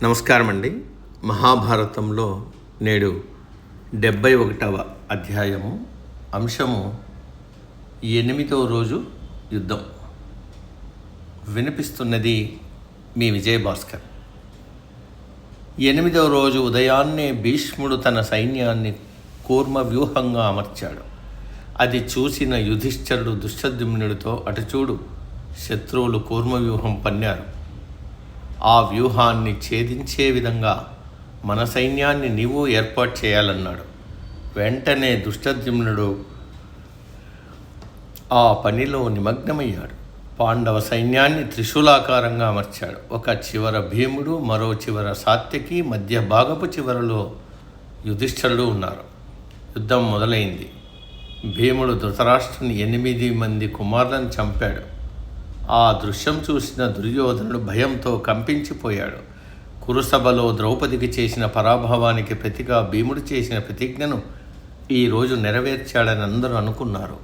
నమస్కారం అండి. మహాభారతంలో నేడు 71వ అధ్యాయము, అంశము 8వ రోజు యుద్ధం. వినిపిస్తున్నది మీ విజయభాస్కర్. 8వ రోజు ఉదయాన్నే భీష్ముడు తన సైన్యాన్ని కూర్మ వ్యూహంగా అమర్చాడు. అది చూసిన యుధిష్ఠిరుడు దుష్టద్యుమ్నుడితో, అటు చూడు, శత్రువులు కూర్మవ్యూహం పన్నారు. ఆ వ్యూహాన్ని ఛేదించే విధంగా మన సైన్యాన్ని నీవు ఏర్పాటు చేయాలన్నాడు. వెంటనే దుష్టద్యుమ్నుడు ఆ పనిలో నిమగ్నమయ్యాడు. పాండవ సైన్యాన్ని త్రిశూలాకారంగా అమర్చాడు. ఒక చివర భీముడు, మరో చివర సాత్యకి, మధ్య భాగపు చివరలో యుధిష్ఠిరుడు ఉన్నారు. యుద్ధం మొదలైంది. భీముడు ధృతరాష్ట్రుని 8 మంది కుమారులను చంపాడు. ఆ దృశ్యం చూసిన దుర్యోధనుడు భయంతో కంపించిపోయాడు. కురుసభలో ద్రౌపదికి చేసిన పరాభవానికి ప్రతిగా భీముడు చేసిన ప్రతిజ్ఞను ఈరోజు నెరవేర్చాడని అందరూ అనుకున్నారు.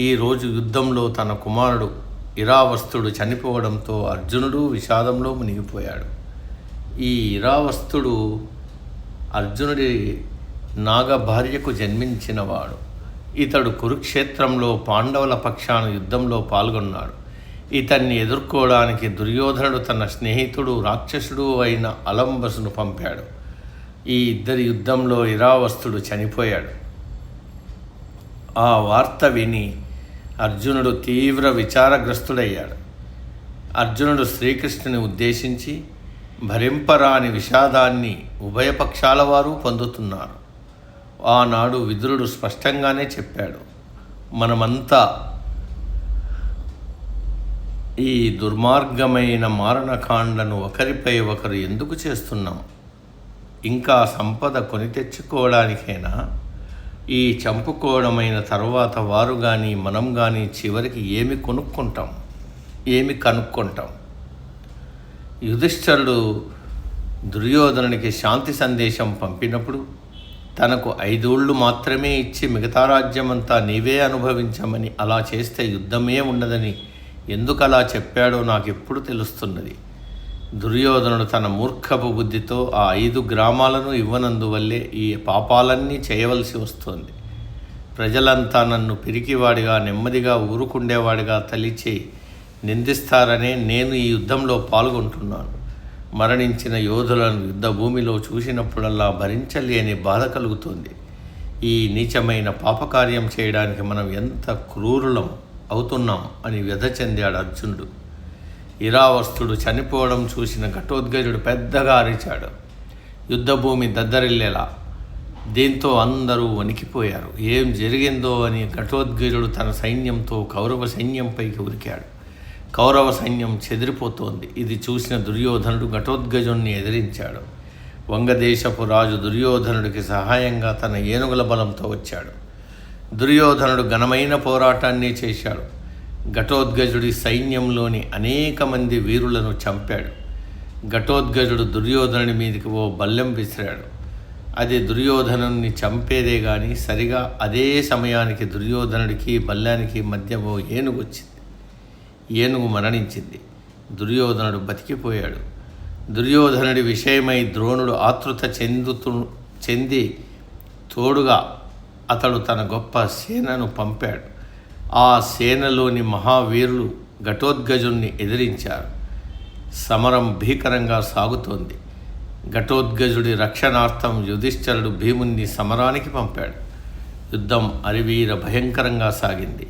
ఈరోజు యుద్ధంలో తన కుమారుడు ఇరావస్తుడు చనిపోవడంతో అర్జునుడు విషాదంలో మునిగిపోయాడు. ఈ ఇరావస్తుడు అర్జునుడి నాగ భార్యకు జన్మించినవాడు. ఇతడు కురుక్షేత్రంలో పాండవుల పక్షాన యుద్ధంలో పాల్గొన్నాడు. ఇతన్ని ఎదుర్కోవడానికి దుర్యోధనుడు తన స్నేహితుడు రాక్షసుడు అయిన అలంబసును పంపాడు. ఈ ఇద్దరి యుద్ధంలో ఇరావస్తుడు చనిపోయాడు. ఆ వార్త విని అర్జునుడు తీవ్ర విచారగ్రస్తుడయ్యాడు. అర్జునుడు శ్రీకృష్ణుని ఉద్దేశించి, భరింపరాని విషాదాన్ని ఉభయపక్షాల వారు పొందుతున్నారు. ఆనాడు విదురుడు స్పష్టంగానే చెప్పాడు, మనమంతా ఈ దుర్మార్గమైన మారణకాండను ఒకరిపై ఒకరు ఎందుకు చేస్తున్నాం? ఇంకా సంపద కొని తెచ్చుకోవడానికైనా? ఈ చంపుకోవడమైన తర్వాత వారు కానీ మనం కానీ చివరికి ఏమి కనుక్కుంటాం? యుధిష్ఠిరుడు దుర్యోధనునికి శాంతి సందేశం పంపినప్పుడు తనకు 5 ఏళ్ళు మాత్రమే ఇచ్చి మిగతా రాజ్యమంతా నీవే అనుభవించమని, అలా చేస్తే యుద్ధమే ఉండదని ఎందుకు అలా చెప్పాడో నాకు ఎప్పుడు తెలుస్తున్నది. దుర్యోధనుడు తన మూర్ఖపు బుద్ధితో ఆ 5 గ్రామాలను ఇవ్వనందువల్లే ఈ పాపాలన్నీ చేయవలసి వస్తోంది. ప్రజలంతా నన్ను పిరికివాడిగా, నెమ్మదిగా ఊరుకుండేవాడిగా తలిచి నిందిస్తారనే నేను ఈ యుద్ధంలో పాల్గొంటున్నాను. మరణించిన యోధులను యుద్ధ భూమిలో చూసినప్పుడల్లా భరించలేని బాధ కలుగుతుంది. ఈ నీచమైన పాపకార్యం చేయడానికి మనం ఎంత క్రూరులం అవుతున్నాం అని వ్యధ చెందాడు అర్జునుడు. ఇరావస్తుడు చనిపోవడం చూసిన ఘటోత్కచుడు పెద్దగా అరిచాడు, యుద్ధభూమి దద్దరిల్లేలా. దీంతో అందరూ వణికిపోయారు. ఏం జరిగిందో అని ఘటోత్కచుడు తన సైన్యంతో కౌరవ సైన్యంపైకి ఉరికాడు. కౌరవ సైన్యం చెదిరిపోతోంది. ఇది చూసిన దుర్యోధనుడు ఘటోత్కచుడిని ఎదిరించాడు. వంగదేశపు రాజు దుర్యోధనుడికి సహాయంగా తన ఏనుగుల బలంతో వచ్చాడు. దుర్యోధనుడు ఘనమైన పోరాటాన్ని చేశాడు. ఘటోత్కచుడి సైన్యంలోని అనేక మంది వీరులను చంపాడు. ఘటోత్కచుడు దుర్యోధనుడి మీదకి ఓ బల్లెం విసిరాడు. అది దుర్యోధనుని చంపేదే కానీ సరిగా అదే సమయానికి దుర్యోధనుడికి బల్లానికి మధ్య ఓ ఏనుగు వచ్చింది. ఏనుగు మరణించింది. దుర్యోధనుడు బతికిపోయాడు. దుర్యోధనుడి విషయమై ద్రోణుడు ఆతృత చెంది తోడుగా అతడు తన గొప్ప సేనను పంపాడు. ఆ సేనలోని మహావీరులు ఘటోత్కచుడిని ఎదిరించారు. సమరం భీకరంగా సాగుతోంది. ఘటోత్కచుడి రక్షణార్థం యుధిష్ఠిరుడు భీముని సమరానికి పంపాడు. యుద్ధం అరివీర భయంకరంగా సాగింది.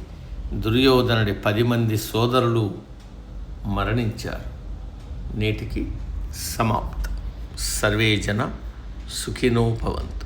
దుర్యోధనుడి 10 మంది సోదరులు మరణించారు. నేటికి సమాప్తం. సర్వే జన సుఖినో భవంతు.